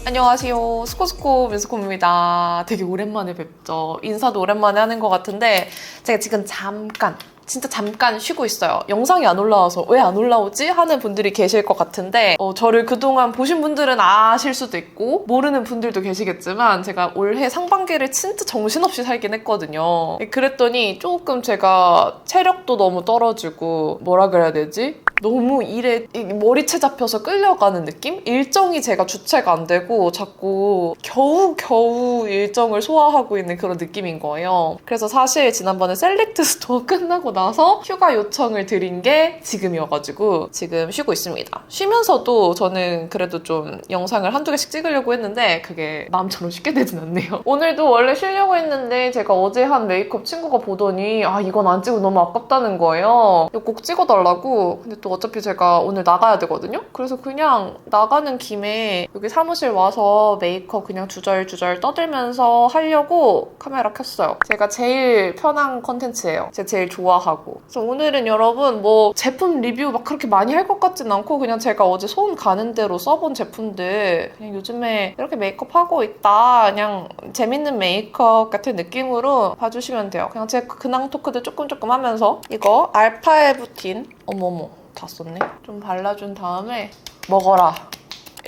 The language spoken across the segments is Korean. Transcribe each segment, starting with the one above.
안녕하세요. 스코스코 민스코입니다. 되게 오랜만에 뵙죠. 인사도 오랜만에 하는 것 같은데 제가 지금 진짜 잠깐 쉬고 있어요. 영상이 안 올라와서 왜 안 올라오지? 하는 분들이 계실 것 같은데 저를 그동안 보신 분들은 아실 수도 있고 모르는 분들도 계시겠지만 제가 올해 상반기를 진짜 정신없이 살긴 했거든요. 그랬더니 조금 제가 체력도 너무 떨어지고 뭐라 그래야 되지? 너무 일에 머리채 잡혀서 끌려가는 느낌? 일정이 제가 주체가 안 되고 자꾸 겨우겨우 일정을 소화하고 있는 그런 느낌인 거예요. 그래서 사실 지난번에 셀렉트 스토어 끝나고 나서 휴가 요청을 드린 게 지금이어가지고 지금 쉬고 있습니다. 쉬면서도 저는 그래도 좀 영상을 한두 개씩 찍으려고 했는데 그게 마음처럼 쉽게 되진 않네요. 오늘도 원래 쉬려고 했는데 제가 어제 한 메이크업 친구가 보더니 이건 안 찍으면 너무 아깝다는 거예요. 이거 꼭 찍어달라고. 근데 또 어차피 제가 오늘 나가야 되거든요? 그래서 그냥 나가는 김에 여기 사무실 와서 메이크업 그냥 주절주절 떠들면서 하려고 카메라 켰어요. 제가 제일 편한 컨텐츠예요. 제가 제일 좋아하고. 그래서 오늘은 여러분 제품 리뷰 막 그렇게 많이 할 것 같진 않고 그냥 제가 어제 손 가는 대로 써본 제품들 그냥 요즘에 이렇게 메이크업하고 있다. 그냥 재밌는 메이크업 같은 느낌으로 봐주시면 돼요. 그냥 제 근황 토크들 조금 하면서 이거 알파에부틴 어머머 다 썼네. 좀 발라준 다음에 먹어라.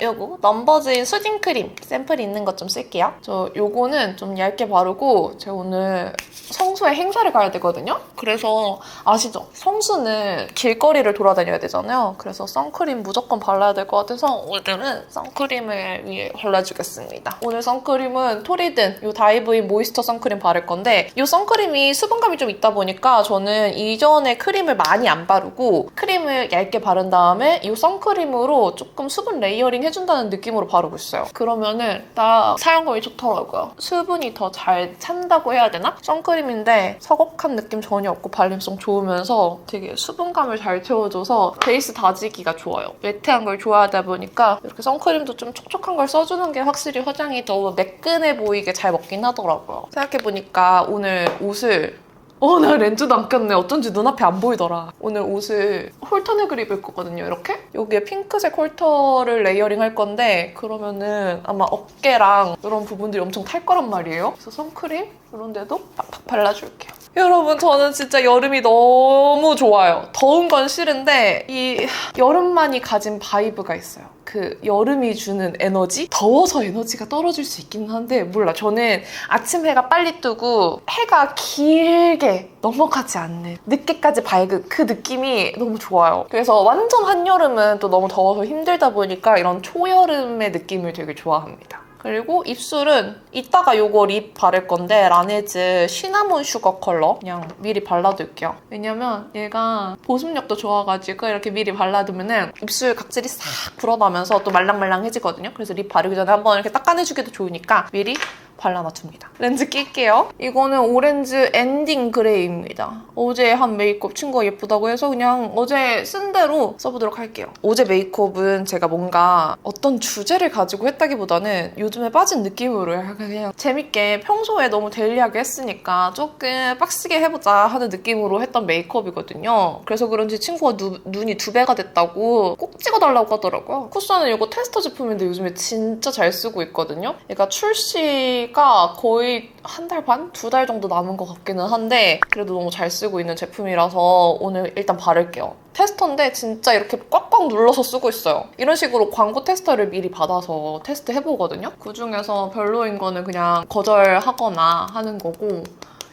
요거 넘버즈인 수딩크림 샘플이 있는 것 좀 쓸게요. 저 요거는 좀 얇게 바르고 제가 오늘 성수에 행사를 가야 되거든요. 그래서 아시죠? 성수는 길거리를 돌아다녀야 되잖아요. 그래서 선크림 무조건 발라야 될 것 같아서 오늘은 선크림을 위해 발라주겠습니다. 오늘 선크림은 토리든 요 다이브인 모이스처 선크림 바를 건데 이 선크림이 수분감이 좀 있다 보니까 저는 이전에 크림을 많이 안 바르고 크림을 얇게 바른 다음에 이 선크림으로 조금 수분 레이어링 해준다는 느낌으로 바르고 있어요. 그러면은 딱 사용감이 좋더라고요. 수분이 더 잘 찬다고 해야 되나? 선크림인데 서걱한 느낌 전혀 없고 발림성 좋으면서 되게 수분감을 잘 채워줘서 베이스 다지기가 좋아요. 매트한 걸 좋아하다 보니까 이렇게 선크림도 좀 촉촉한 걸 써주는 게 확실히 화장이 더 매끈해 보이게 잘 먹긴 하더라고요. 생각해보니까 오늘 옷을 나 렌즈도 안 꼈네. 어쩐지 눈앞에 안 보이더라. 오늘 옷을 홀터넥을 입을 거거든요, 이렇게. 여기에 핑크색 홀터를 레이어링 할 건데 그러면은 아마 어깨랑 이런 부분들이 엄청 탈 거란 말이에요. 그래서 선크림 이런 데도 팍팍 발라줄게요. 여러분, 저는 진짜 여름이 너무 좋아요. 더운 건 싫은데 이 여름만이 가진 바이브가 있어요. 그 여름이 주는 에너지? 더워서 에너지가 떨어질 수 있긴 한데 몰라. 저는 아침 해가 빨리 뜨고 해가 길게 넘어가지 않는 늦게까지 밝은 그 느낌이 너무 좋아요. 그래서 완전 한여름은 또 너무 더워서 힘들다 보니까 이런 초여름의 느낌을 되게 좋아합니다. 그리고 입술은 이따가 요거 립 바를 건데 라네즈 시나몬 슈거 컬러 그냥 미리 발라둘게요. 왜냐면 얘가 보습력도 좋아가지고 이렇게 미리 발라두면은 입술 각질이 싹 불어나면서 또 말랑말랑해지거든요. 그래서 립 바르기 전에 한번 이렇게 닦아내주기도 좋으니까 미리 발라놔줍니다. 렌즈 낄게요. 이거는 오렌즈 엔딩 그레이입니다. 어제 한 메이크업 친구가 예쁘다고 해서 그냥 어제 쓴 대로 써보도록 할게요. 어제 메이크업은 제가 뭔가 어떤 주제를 가지고 했다기보다는 요즘에 빠진 느낌으로 그냥 재밌게 평소에 너무 데일리하게 했으니까 조금 빡시게 해보자 하는 느낌으로 했던 메이크업이거든요. 그래서 그런지 친구가 눈이 2배가 됐다고 꼭 찍어달라고 하더라고요. 쿠션은 이거 테스터 제품인데 요즘에 진짜 잘 쓰고 있거든요. 얘가 출시가 거의 한 달 반? 2달 정도 남은 것 같기는 한데 그래도 너무 잘 쓰고 있는 제품이라서 오늘 일단 바를게요. 테스터인데 진짜 이렇게 꽉꽉 눌러서 쓰고 있어요. 이런 식으로 광고 테스터를 미리 받아서 테스트 해보거든요. 그중에서 별로인 거는 그냥 거절하거나 하는 거고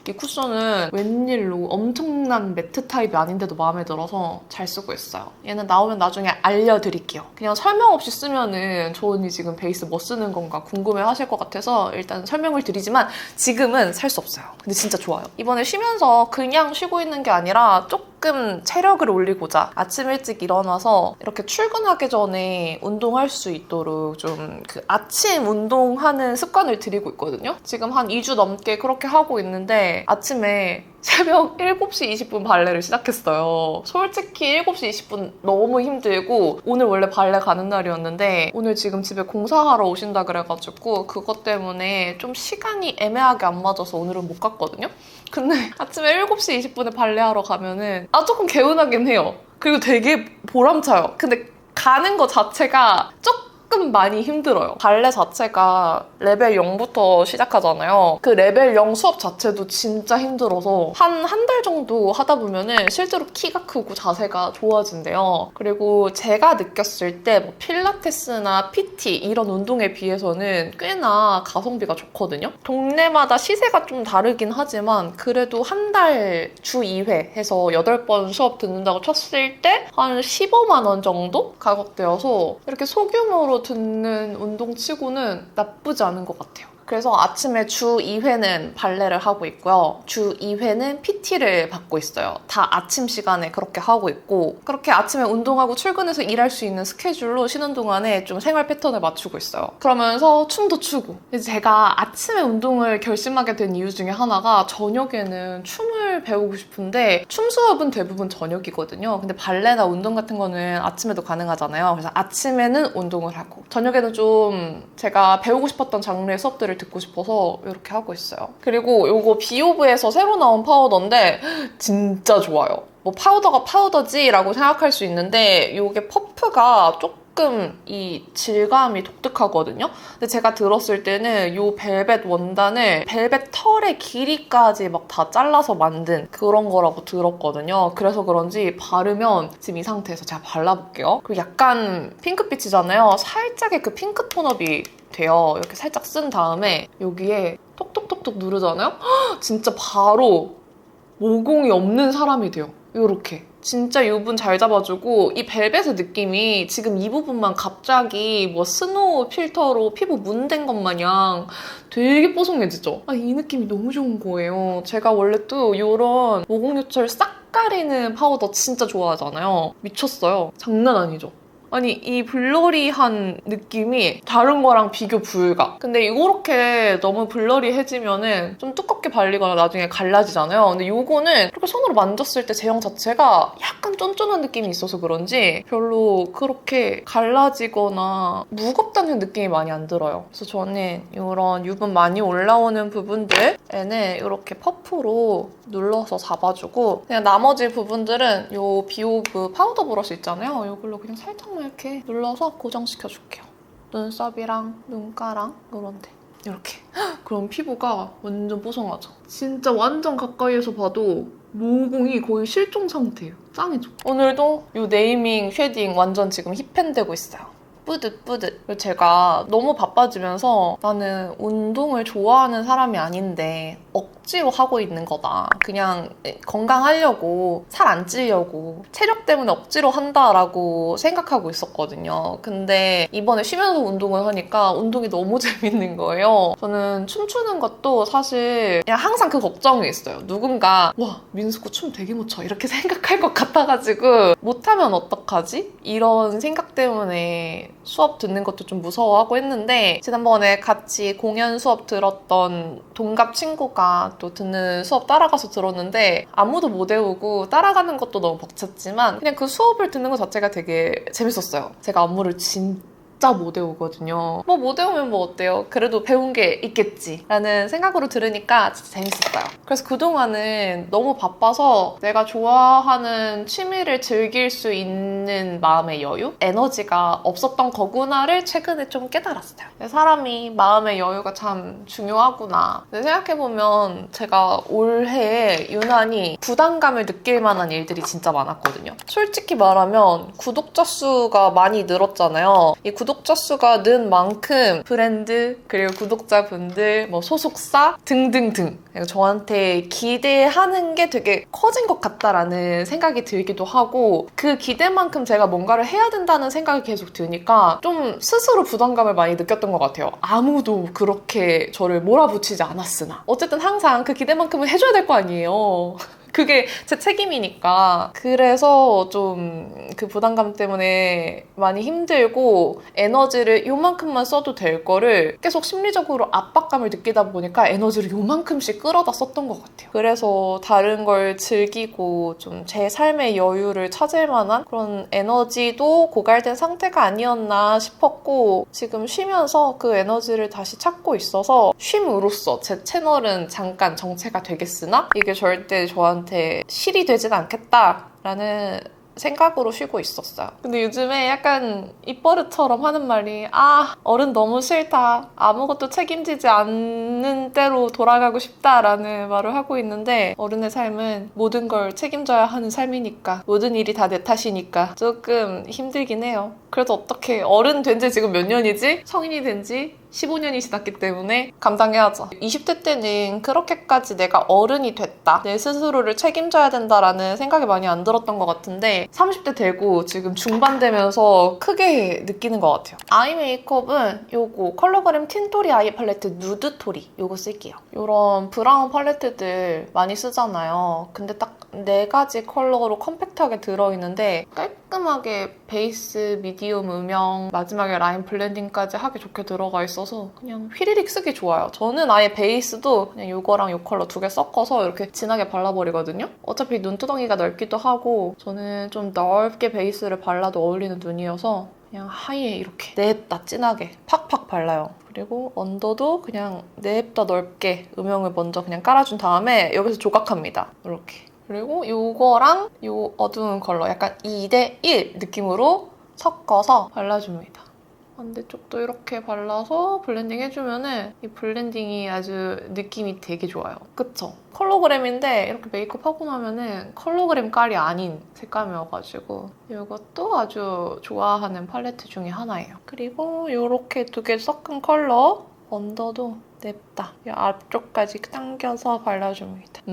이 쿠션은 웬일로 엄청난 매트 타입이 아닌데도 마음에 들어서 잘 쓰고 있어요. 얘는 나오면 나중에 알려드릴게요. 그냥 설명 없이 쓰면은 저 언니 지금 베이스 뭐 쓰는 건가 궁금해하실 것 같아서 일단 설명을 드리지만 지금은 살 수 없어요. 근데 진짜 좋아요. 이번에 쉬면서 그냥 쉬고 있는 게 아니라 조금 체력을 올리고자 아침 일찍 일어나서 이렇게 출근하기 전에 운동할 수 있도록 좀 그 아침 운동하는 습관을 들이고 있거든요. 지금 한 2주 넘게 그렇게 하고 있는데 아침에 새벽 7시 20분 발레를 시작했어요. 솔직히 7시 20분 너무 힘들고 오늘 원래 발레 가는 날이었는데 오늘 지금 집에 공사하러 오신다 그래가지고 그것 때문에 좀 시간이 애매하게 안 맞아서 오늘은 못 갔거든요. 근데 아침에 7시 20분에 발레하러 가면은 조금 개운하긴 해요. 그리고 되게 보람차요. 근데 가는 거 자체가 조금 조금 많이 힘들어요. 발레 자체가 레벨 0부터 시작하잖아요. 그 레벨 0 수업 자체도 진짜 힘들어서 한 달 정도 하다 보면은 실제로 키가 크고 자세가 좋아진대요. 그리고 제가 느꼈을 때 뭐 필라테스나 PT 이런 운동에 비해서는 꽤나 가성비가 좋거든요. 동네마다 시세가 좀 다르긴 하지만 그래도 한 달 주 2회 해서 8번 수업 듣는다고 쳤을 때 한 15만 원 정도 가격대여서 이렇게 소규모로 듣는 운동치고는 나쁘지 않은 것 같아요. 그래서 아침에 주 2회는 발레를 하고 있고요. 주 2회는 PT를 받고 있어요. 다 아침 시간에 그렇게 하고 있고 그렇게 아침에 운동하고 출근해서 일할 수 있는 스케줄로 쉬는 동안에 좀 생활 패턴을 맞추고 있어요. 그러면서 춤도 추고 이제 제가 아침에 운동을 결심하게 된 이유 중에 하나가 저녁에는 춤을 배우고 싶은데 춤 수업은 대부분 저녁이거든요. 근데 발레나 운동 같은 거는 아침에도 가능하잖아요. 그래서 아침에는 운동을 하고 저녁에는 좀 제가 배우고 싶었던 장르의 수업들을 듣고 싶어서 이렇게 하고 있어요. 그리고 이거 비오브에서 새로 나온 파우더인데 진짜 좋아요. 뭐 파우더가 파우더지라고 생각할 수 있는데 이게 퍼프가 조금 이 질감이 독특하거든요. 근데 제가 들었을 때는 이 벨벳 원단을 벨벳 털의 길이까지 막 다 잘라서 만든 그런 거라고 들었거든요. 그래서 그런지 바르면 지금 이 상태에서 제가 발라볼게요. 그리고 약간 핑크빛이잖아요. 살짝의 그 핑크 톤업이 돼요. 이렇게 살짝 쓴 다음에 여기에 톡톡톡톡 누르잖아요? 진짜 바로 모공이 없는 사람이 돼요. 이렇게. 진짜 유분 잘 잡아주고 이 벨벳의 느낌이 지금 이 부분만 갑자기 뭐 스노우 필터로 피부 문댄 것 마냥 되게 뽀송해지죠? 이 느낌이 너무 좋은 거예요. 제가 원래 또 이런 모공 유출 싹 가리는 파우더 진짜 좋아하잖아요. 미쳤어요. 장난 아니죠? 아니 이 블러리한 느낌이 다른 거랑 비교 불가. 근데 이렇게 너무 블러리해지면은 좀 두껍게 발리거나 나중에 갈라지잖아요. 근데 이거는 이렇게 손으로 만졌을 때 제형 자체가 약간 쫀쫀한 느낌이 있어서 그런지 별로 그렇게 갈라지거나 무겁다는 느낌이 많이 안 들어요. 그래서 저는 이런 유분 많이 올라오는 부분들에는 이렇게 퍼프로 눌러서 잡아주고 그냥 나머지 부분들은 이 비오브 파우더 브러쉬 있잖아요. 이걸로 그냥 살짝만 이렇게 눌러서 고정시켜줄게요. 눈썹이랑 눈가랑 이런 데 이렇게. 그럼 피부가 완전 뽀송하죠? 진짜 완전 가까이에서 봐도 모공이 거의 실종 상태예요. 짱이죠? 오늘도 이 네이밍 쉐딩 완전 지금 힙팬되고 있어요. 뿌듯뿌듯. 제가 너무 바빠지면서 나는 운동을 좋아하는 사람이 아닌데 억지로 하고 있는 거다. 그냥 건강하려고, 살 안 찌려고, 체력 때문에 억지로 한다라고 생각하고 있었거든요. 근데 이번에 쉬면서 운동을 하니까 운동이 너무 재밌는 거예요. 저는 춤추는 것도 사실 그냥 항상 그 걱정이 있어요. 누군가 와 민수고 춤 되게 못 춰 이렇게 생각할 것 같아가지고 못하면 어떡하지? 이런 생각 때문에 수업 듣는 것도 좀 무서워하고 했는데 지난번에 같이 공연 수업 들었던 동갑 친구가 또 듣는 수업 따라가서 들었는데 아무도 못 외우고 따라가는 것도 너무 벅찼지만 그냥 그 수업을 듣는 것 자체가 되게 재밌었어요. 제가 안무를 진짜 못 외우거든요. 뭐 못 외우면 뭐 어때요? 그래도 배운 게 있겠지 라는 생각으로 들으니까 진짜 재밌었어요. 그래서 그동안은 너무 바빠서 내가 좋아하는 취미를 즐길 수 있는 마음의 여유? 에너지가 없었던 거구나를 최근에 좀 깨달았어요. 사람이 마음의 여유가 참 중요하구나. 근데 생각해보면 제가 올해에 유난히 부담감을 느낄 만한 일들이 진짜 많았거든요. 솔직히 말하면 구독자 수가 많이 늘었잖아요. 이 구독자 수가 는 만큼 브랜드 그리고 구독자분들 뭐 소속사 등등등 저한테 기대하는 게 되게 커진 것 같다라는 생각이 들기도 하고 그 기대만큼 제가 뭔가를 해야 된다는 생각이 계속 드니까 좀 스스로 부담감을 많이 느꼈던 것 같아요. 아무도 그렇게 저를 몰아붙이지 않았으나 어쨌든 항상 그 기대만큼은 해줘야 될 거 아니에요. 그게 제 책임이니까. 그래서 좀 그 부담감 때문에 많이 힘들고 에너지를 요만큼만 써도 될 거를 계속 심리적으로 압박감을 느끼다 보니까 에너지를 요만큼씩 끌어다 썼던 것 같아요. 그래서 다른 걸 즐기고 좀 제 삶의 여유를 찾을 만한 그런 에너지도 고갈된 상태가 아니었나 싶었고 지금 쉬면서 그 에너지를 다시 찾고 있어서 쉼으로써 제 채널은 잠깐 정체가 되겠으나 이게 절대 저한테 실이 되진 않겠다라는 생각으로 쉬고 있었어요. 근데 요즘에 약간 입버릇처럼 하는 말이 어른 너무 싫다. 아무것도 책임지지 않는 때로 돌아가고 싶다라는 말을 하고 있는데 어른의 삶은 모든 걸 책임져야 하는 삶이니까 모든 일이 다 내 탓이니까 조금 힘들긴 해요. 그래도 어떻게 어른 된 지 지금 몇 년이지? 성인이 된 지 15년이 지났기 때문에 감당해야죠. 20대 때는 그렇게까지 내가 어른이 됐다. 내 스스로를 책임져야 된다라는 생각이 많이 안 들었던 것 같은데 30대 되고 지금 중반 되면서 크게 느끼는 것 같아요. 아이 메이크업은 요거 컬러그램 틴토리 아이 팔레트 누드토리 요거 쓸게요. 요런 브라운 팔레트들 많이 쓰잖아요. 근데 딱 4가지 컬러로 컴팩트하게 들어있는데 깔끔하게 베이스, 미디움, 음영, 마지막에 라인 블렌딩까지 하기 좋게 들어가 있어서 그냥 휘리릭 쓰기 좋아요. 저는 아예 베이스도 그냥 요거랑 요 컬러 2개 섞어서 이렇게 진하게 발라버리거든요. 어차피 눈두덩이가 넓기도 하고 저는 좀 넓게 베이스를 발라도 어울리는 눈이어서 그냥 하이에 이렇게 냅다 진하게 팍팍 발라요. 그리고 언더도 그냥 냅다 넓게 음영을 먼저 그냥 깔아준 다음에 여기서 조각합니다. 이렇게. 그리고 요거랑 요 어두운 컬러 약간 2대1 느낌으로 섞어서 발라줍니다. 반대쪽도 이렇게 발라서 블렌딩 해주면은 이 블렌딩이 아주 느낌이 되게 좋아요. 그쵸? 컬러그램인데 이렇게 메이크업 하고 나면은 컬러그램 깔이 아닌 색감이어가지고 이것도 아주 좋아하는 팔레트 중에 하나예요. 그리고 이렇게 2개 섞은 컬러 언더도 냅다 이 앞쪽까지 당겨서 발라줍니다.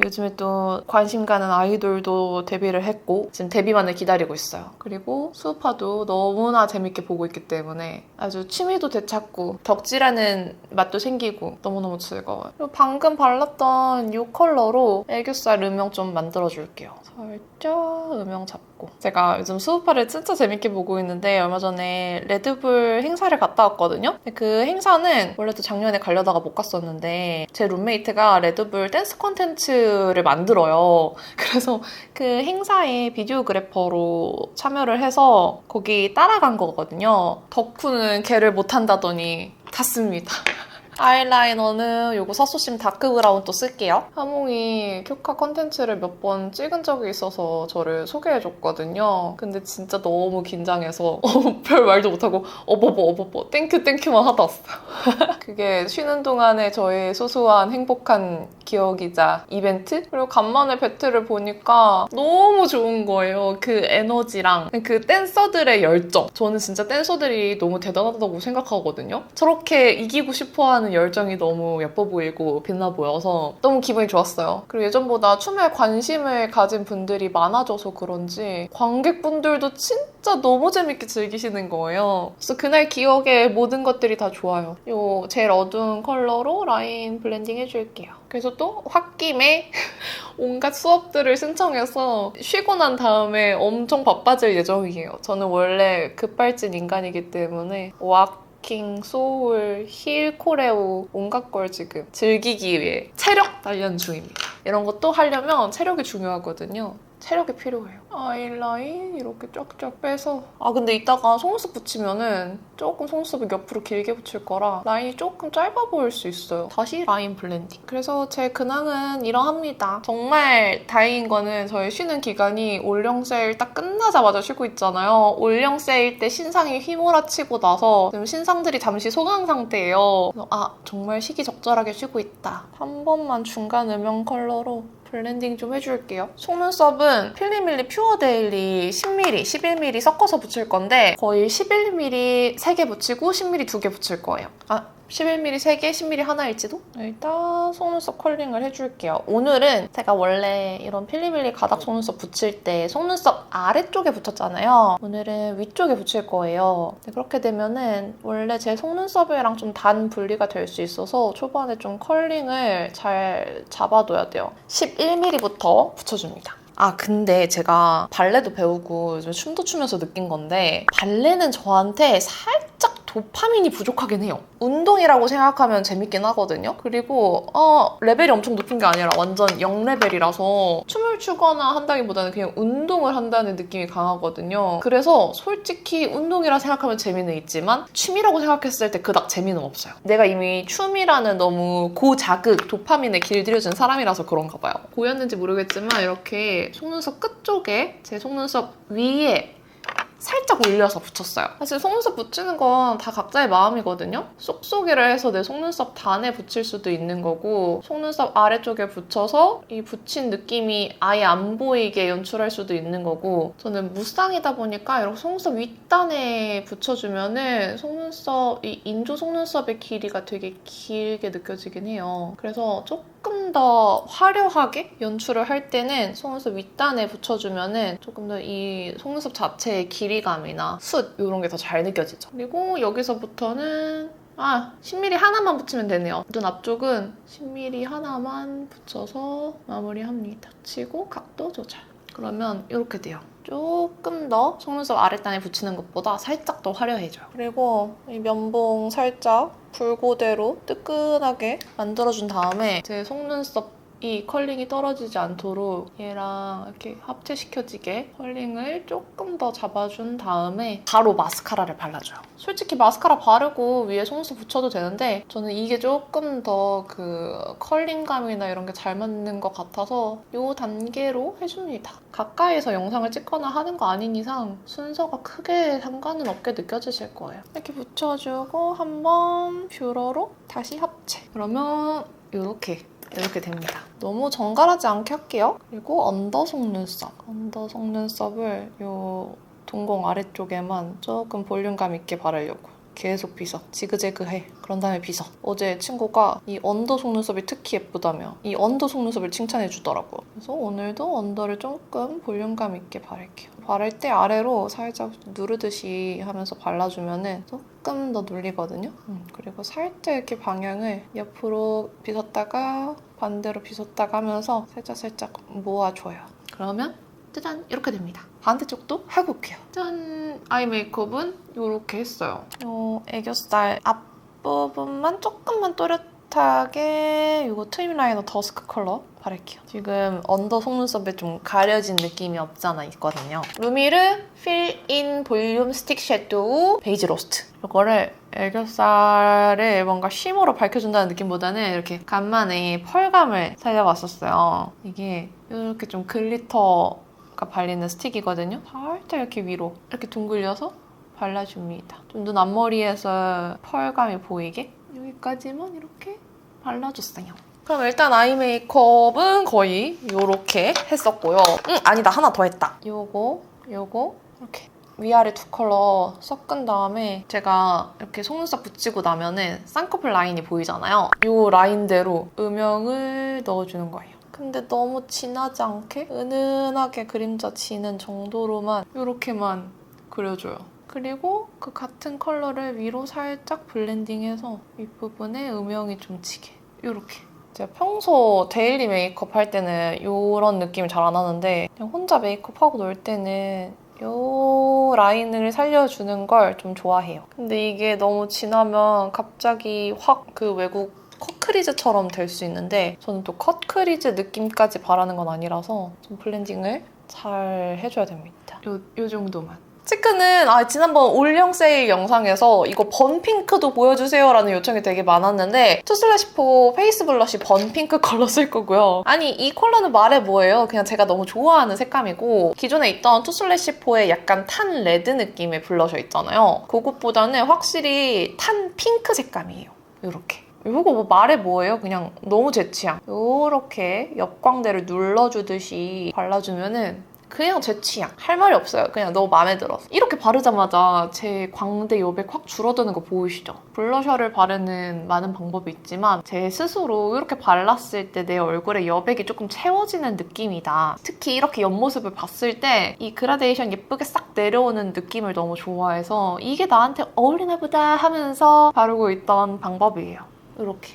요즘에 또 관심 가는 아이돌도 데뷔를 했고 지금 데뷔만을 기다리고 있어요. 그리고 수우파도 너무나 재밌게 보고 있기 때문에 아주 취미도 되찾고 덕질하는 맛도 생기고 너무너무 즐거워요. 그리고 방금 발랐던 이 컬러로 애교살 음영 좀 만들어줄게요. 살짝 음영 잡고 제가 요즘 수우파를 진짜 재밌게 보고 있는데 얼마 전에 레드불 행사를 갔다 왔거든요. 그 행사는 원래도 작년에 가려다가 못 갔었는데 제 룸메이트가 레드불 댄스 콘텐츠를 만들어요. 그래서 그 행사에 비디오그래퍼로 참여를 해서 거기 따라간 거거든요. 덕후는 걔를 못한다더니 탔습니다. 아이라이너는 요거 사소심 다크브라운 또 쓸게요. 하몽이 큐카 컨텐츠를 몇 번 찍은 적이 있어서 저를 소개해줬거든요. 근데 진짜 너무 긴장해서 별 말도 못하고 어버버 땡큐만 하다 왔어요. 그게 쉬는 동안에 저의 소소한 행복한 기억이자 이벤트? 그리고 간만에 배틀을 보니까 너무 좋은 거예요. 그 에너지랑 그 댄서들의 열정. 저는 진짜 댄서들이 너무 대단하다고 생각하거든요. 저렇게 이기고 싶어하는 열정이 너무 예뻐 보이고 빛나 보여서 너무 기분이 좋았어요. 그리고 예전보다 춤에 관심을 가진 분들이 많아져서 그런지 관객분들도 진짜 너무 재밌게 즐기시는 거예요. 그래서 그날 기억에 모든 것들이 다 좋아요. 요 제일 어두운 컬러로 라인 블렌딩 해줄게요. 그래서 또 홧김에 온갖 수업들을 신청해서 쉬고 난 다음에 엄청 바빠질 예정이에요. 저는 원래 급발진 인간이기 때문에 킹, 소울, 힐, 코레오 온갖 걸 지금 즐기기 위해 체력 단련 중입니다. 이런 것도 하려면 체력이 중요하거든요. 체력이 필요해요. 아이라인 이렇게 쫙쫙 빼서 근데 이따가 속눈썹 붙이면은 조금 속눈썹을 옆으로 길게 붙일 거라 라인이 조금 짧아 보일 수 있어요. 다시 라인 블렌딩. 그래서 제 근황은 이러합니다. 정말 다행인 거는 저희 쉬는 기간이 올영 세일 딱 끝나자마자 쉬고 있잖아요. 올영 세일 때 신상이 휘몰아치고 나서 지금 신상들이 잠시 소강 상태예요. 그래서 정말 시기적절하게 쉬고 있다. 한 번만 중간 음영 컬러로 블렌딩 좀 해줄게요. 속눈썹은 필리밀리 퓨어 데일리 10mm, 11mm 섞어서 붙일 건데 거의 11mm 3개 붙이고 10mm 2개 붙일 거예요. 11mm 3개, 10mm 하나일지도? 일단 속눈썹 컬링을 해줄게요. 오늘은 제가 원래 이런 필리밀리 가닥 속눈썹 붙일 때 속눈썹 아래쪽에 붙였잖아요. 오늘은 위쪽에 붙일 거예요. 그렇게 되면은 원래 제 속눈썹이랑 좀 단 분리가 될 수 있어서 초반에 좀 컬링을 잘 잡아둬야 돼요. 11mm부터 붙여줍니다. 근데 제가 발레도 배우고 요즘 춤도 추면서 느낀 건데 발레는 저한테 살짝 도파민이 부족하긴 해요. 운동이라고 생각하면 재밌긴 하거든요. 그리고 레벨이 엄청 높은 게 아니라 완전 0레벨이라서 춤을 추거나 한다기보다는 그냥 운동을 한다는 느낌이 강하거든요. 그래서 솔직히 운동이라 생각하면 재미는 있지만 취미라고 생각했을 때 그닥 재미는 없어요. 내가 이미 춤이라는 너무 고자극 도파민에 길들여진 사람이라서 그런가 봐요. 보였는지 모르겠지만 이렇게 속눈썹 끝 쪽에 제 속눈썹 위에 살짝 올려서 붙였어요. 사실 속눈썹 붙이는 건 다 각자의 마음이거든요. 쏙쏙이를 해서 내 속눈썹 단에 붙일 수도 있는 거고 속눈썹 아래쪽에 붙여서 이 붙인 느낌이 아예 안 보이게 연출할 수도 있는 거고 저는 무쌍이다 보니까 이렇게 속눈썹 윗단에 붙여주면은 속눈썹, 이 인조 속눈썹의 길이가 되게 길게 느껴지긴 해요. 그래서 조금 더 화려하게 연출을 할 때는 속눈썹 윗단에 붙여주면은 조금 더 이 속눈썹 자체의 길이감이나 숱 이런 게 더 잘 느껴지죠. 그리고 여기서부터는 10mm 하나만 붙이면 되네요. 눈 앞쪽은 10mm 하나만 붙여서 마무리합니다. 치고 각도 조절. 그러면 이렇게 돼요. 조금 더 속눈썹 아랫단에 붙이는 것보다 살짝 더 화려해져요. 그리고 이 면봉 살짝 굴고대로 뜨끈하게 만들어준 다음에 제 속눈썹 이 컬링이 떨어지지 않도록 얘랑 이렇게 합체시켜지게 컬링을 조금 더 잡아준 다음에 바로 마스카라를 발라줘요. 솔직히 마스카라 바르고 위에 속눈썹 붙여도 되는데 저는 이게 조금 더 그 컬링감이나 이런 게 잘 맞는 것 같아서 이 단계로 해줍니다. 가까이서 영상을 찍거나 하는 거 아닌 이상 순서가 크게 상관은 없게 느껴지실 거예요. 이렇게 붙여주고 한번 뷰러로 다시 합체. 그러면 이렇게 됩니다. 너무 정갈하지 않게 할게요. 그리고 언더 속눈썹을 요 동공 아래쪽에만 조금 볼륨감 있게 바르려고. 계속 빗어. 지그재그해. 그런 다음에 빗어. 어제 친구가 이 언더 속눈썹이 특히 예쁘다며 이 언더 속눈썹을 칭찬해주더라고요. 그래서 오늘도 언더를 조금 볼륨감 있게 바를게요. 바를 때 아래로 살짝 누르듯이 하면서 발라주면은 조금 더 눌리거든요. 그리고 살짝 이렇게 방향을 옆으로 빗었다가 반대로 빗었다가 하면서 살짝 모아줘요. 그러면 짜잔! 이렇게 됩니다. 반대쪽도 하고 올게요. 짠! 아이 메이크업은 이렇게 했어요. 애교살 앞부분만 조금만 또렷하게 이거 트임 라이너 더스크 컬러 바를게요. 지금 언더 속눈썹에 좀 가려진 느낌이 없잖아 있거든요. 루미르 필인 볼륨 스틱 섀도우 베이지 로스트. 이거를 애교살에 뭔가 쉬머로 밝혀준다는 느낌보다는 이렇게 간만에 펄감을 살려봤었어요. 이게 이렇게 좀 글리터가 발리는 스틱이거든요. 살짝 이렇게 위로 이렇게 둥글려서 발라줍니다. 좀 눈 앞머리에서 펄감이 보이게 여기까지만 이렇게 발라줬어요. 그럼 일단 아이 메이크업은 거의 이렇게 했었고요. 아니다. 하나 더 했다. 요거 이렇게 위아래 두 컬러 섞은 다음에 제가 이렇게 속눈썹 붙이고 나면은 쌍꺼풀 라인이 보이잖아요. 이 라인대로 음영을 넣어주는 거예요. 근데 너무 진하지 않게 은은하게 그림자 지는 정도로만 이렇게만 그려줘요. 그리고 그 같은 컬러를 위로 살짝 블렌딩해서 윗부분에 음영이 좀 지게 이렇게. 제가 평소 데일리 메이크업 할 때는 이런 느낌을 잘 안 하는데 그냥 혼자 메이크업하고 놀 때는 이 라인을 살려주는 걸 좀 좋아해요. 근데 이게 너무 진하면 갑자기 확 그 외국 컷크리즈처럼 될 수 있는데 저는 또 컷크리즈 느낌까지 바라는 건 아니라서 좀 블렌딩을 잘 해줘야 됩니다. 요 정도만. 치크는 지난번 올영 세일 영상에서 이거 번핑크도 보여주세요라는 요청이 되게 많았는데 투슬래시4 페이스 블러쉬 번핑크 컬러 쓸 거고요. 아니 이 컬러는 말해 뭐예요. 그냥 제가 너무 좋아하는 색감이고 기존에 있던 투슬래시4의 약간 탄 레드 느낌의 블러셔 있잖아요. 그것보다는 확실히 탄 핑크 색감이에요. 이렇게. 이거 뭐 말해 뭐예요? 그냥 너무 제 취향. 이렇게 옆광대를 눌러주듯이 발라주면은 그냥 제 취향. 할 말이 없어요. 그냥 너무 마음에 들어서. 이렇게 바르자마자 제 광대 여백 확 줄어드는 거 보이시죠? 블러셔를 바르는 많은 방법이 있지만 제 스스로 이렇게 발랐을 때 내 얼굴에 여백이 조금 채워지는 느낌이다. 특히 이렇게 옆모습을 봤을 때 이 그라데이션 예쁘게 싹 내려오는 느낌을 너무 좋아해서 이게 나한테 어울리나 보다 하면서 바르고 있던 방법이에요. 이렇게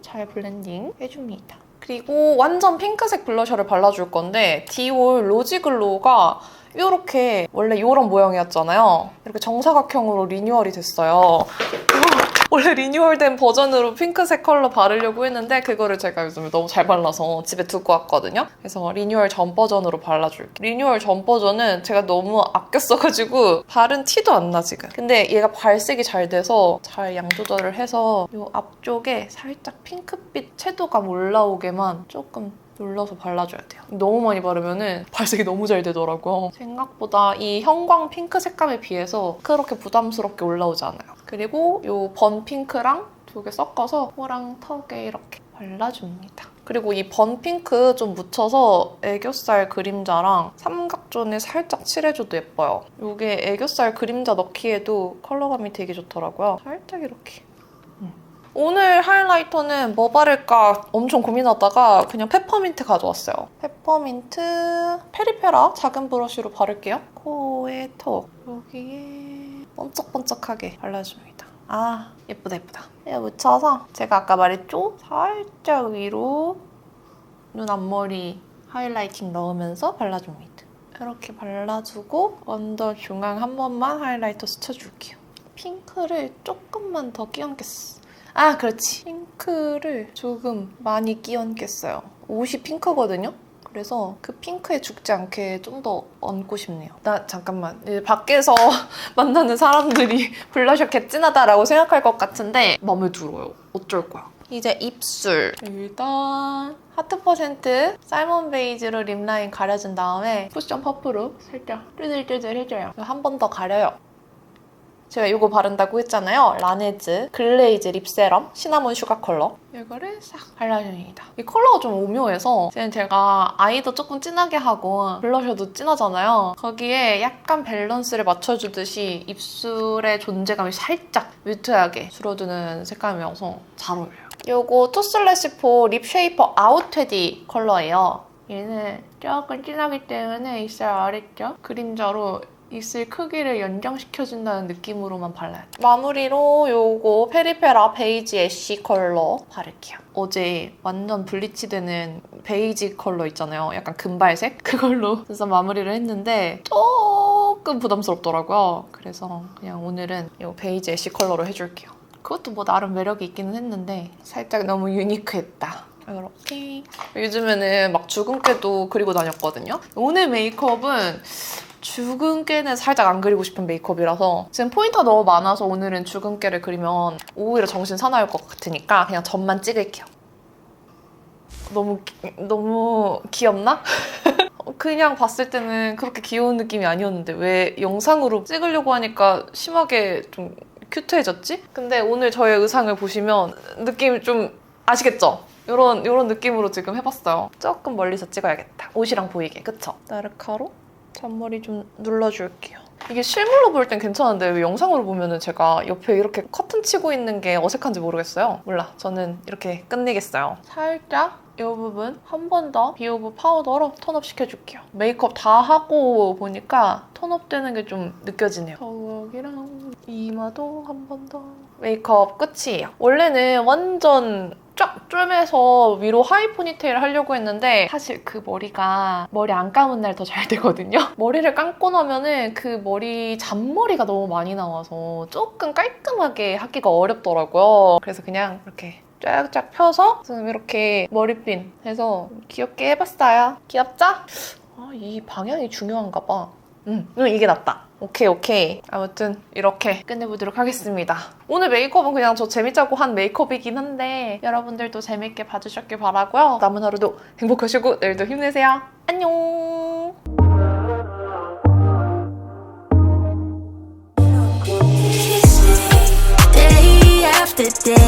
잘 블렌딩 해줍니다. 그리고 완전 핑크색 블러셔를 발라줄 건데 디올 로지글로우가 이렇게 원래 이런 모양이었잖아요. 이렇게 정사각형으로 리뉴얼이 됐어요. 원래 리뉴얼된 버전으로 핑크색 컬러 바르려고 했는데 그거를 제가 요즘에 너무 잘 발라서 집에 두고 왔거든요. 그래서 리뉴얼 전 버전으로 발라줄게요. 리뉴얼 전 버전은 제가 너무 아껴 써가지고 바른 티도 안 나 지금. 근데 얘가 발색이 잘 돼서 잘 양 조절을 해서 이 앞쪽에 살짝 핑크빛 채도감 올라오게만 조금 눌러서 발라줘야 돼요. 너무 많이 바르면 발색이 너무 잘 되더라고요. 생각보다 이 형광 핑크 색감에 비해서 그렇게 부담스럽게 올라오지 않아요. 그리고 이 번 핑크랑 두 개 섞어서 코랑 턱에 이렇게 발라줍니다. 그리고 이 번 핑크 좀 묻혀서 애교살 그림자랑 삼각존에 살짝 칠해줘도 예뻐요. 이게 애교살 그림자 넣기에도 컬러감이 되게 좋더라고요. 살짝 이렇게. 오늘 하이라이터는 뭐 바를까 엄청 고민하다가 그냥 페퍼민트 가져왔어요. 페퍼민트 페리페라 작은 브러쉬로 바를게요. 코에 턱 여기에 번쩍번쩍하게 발라줍니다. 아 예쁘다 예쁘다. 이거 묻혀서 제가 아까 말했죠? 살짝 위로 눈 앞머리 하이라이팅 넣으면서 발라줍니다. 이렇게 발라주고 언더 중앙 한 번만 하이라이터 스쳐줄게요. 핑크를 조금만 더 끼얹겠어. 아 그렇지. 핑크를 조금 많이 끼얹겠어요. 옷이 핑크거든요? 그래서 그 핑크에 죽지 않게 좀 더 얹고 싶네요. 나 잠깐만. 밖에서 만나는 사람들이 블러셔 개찐하다라고 생각할 것 같은데 마음에 들어요. 어쩔 거야. 이제 입술. 일단 하트 퍼센트 살몬 베이지로 립 라인 가려준 다음에 쿠션 퍼프로 살짝 뚜들뚜들 해줘요. 한 번 더 가려요. 제가 이거 바른다고 했잖아요. 라네즈 글레이즈 립 세럼 시나몬 슈가 컬러. 이거를 싹 발라줍니다. 이 컬러가 좀 오묘해서 제가 아이도 조금 진하게 하고 블러셔도 진하잖아요. 거기에 약간 밸런스를 맞춰주듯이 입술의 존재감이 살짝 뮤트하게 줄어드는 색감이어서 잘 어울려요. 이거 투슬래시포 립 쉐이퍼 아웃테디 컬러예요. 얘는 조금 진하기 때문에 입술 아래쪽 그림자로 입술 크기를 연장시켜준다는 느낌으로만 발라요. 마무리로 요거 페리페라 베이지 애쉬 컬러 바를게요. 어제 완전 블리치되는 베이지 컬러 있잖아요. 약간 금발색? 그걸로 그래서 마무리를 했는데 조금 부담스럽더라고요. 그래서 그냥 오늘은 이 베이지 애쉬 컬러로 해줄게요. 그것도 뭐 나름 매력이 있기는 했는데 살짝 너무 유니크했다. 이렇게 요즘에는 막 주근깨도 그리고 다녔거든요. 오늘 메이크업은 주근깨는 살짝 안 그리고 싶은 메이크업이라서 지금 포인트가 너무 많아서 오늘은 주근깨를 그리면 오히려 정신 사나울 것 같으니까 그냥 점만 찍을게요. 너무 귀엽나? 그냥 봤을 때는 그렇게 귀여운 느낌이 아니었는데 왜 영상으로 찍으려고 하니까 심하게 좀 큐트해졌지? 근데 오늘 저의 의상을 보시면 느낌 좀 아시겠죠? 이런 느낌으로 지금 해봤어요. 조금 멀리서 찍어야겠다. 옷이랑 보이게, 그쵸? 나르카로 잔머리 좀 눌러줄게요. 이게 실물로 볼 땐 괜찮은데 왜 영상으로 보면은 제가 옆에 이렇게 커튼 치고 있는 게 어색한지 모르겠어요. 몰라. 저는 이렇게 끝내겠어요. 살짝 이 부분 한 번 더 비오브 파우더로 톤업 시켜줄게요. 메이크업 다 하고 보니까 톤업 되는 게 좀 느껴지네요. 여기랑 이마도 한 번 더. 메이크업 끝이에요. 원래는 완전 쫙 쫌해서 위로 하이 포니테일 하려고 했는데 사실 그 머리가 머리 안 감은 날 더 잘 되거든요. 머리를 감고 나면은 그 머리 잔머리가 너무 많이 나와서 조금 깔끔하게 하기가 어렵더라고요. 그래서 그냥 이렇게 쫙쫙 펴서 지금 이렇게 머리핀 해서 귀엽게 해봤어요. 귀엽죠? 아, 이 방향이 중요한가 봐. 이게 낫다. 오케이. 아무튼 이렇게 끝내보도록 하겠습니다. 오늘 메이크업은 그냥 저 재밌자고 한 메이크업이긴 한데 여러분들도 재밌게 봐주셨길 바라고요. 남은 하루도 행복하시고 내일도 힘내세요. 안녕. Day after day